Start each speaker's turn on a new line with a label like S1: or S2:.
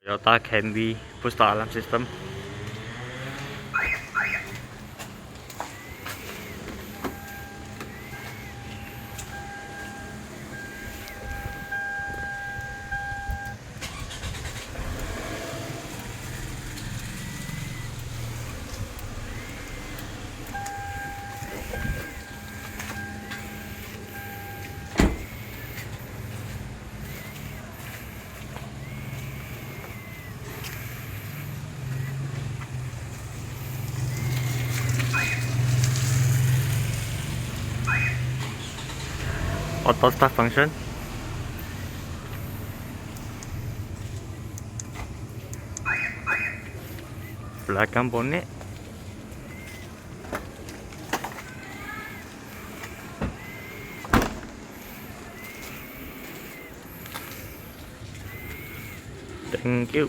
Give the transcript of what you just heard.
S1: Toyota Camry push start alarm system. Auto start function. Belakang bonnet. Thank you.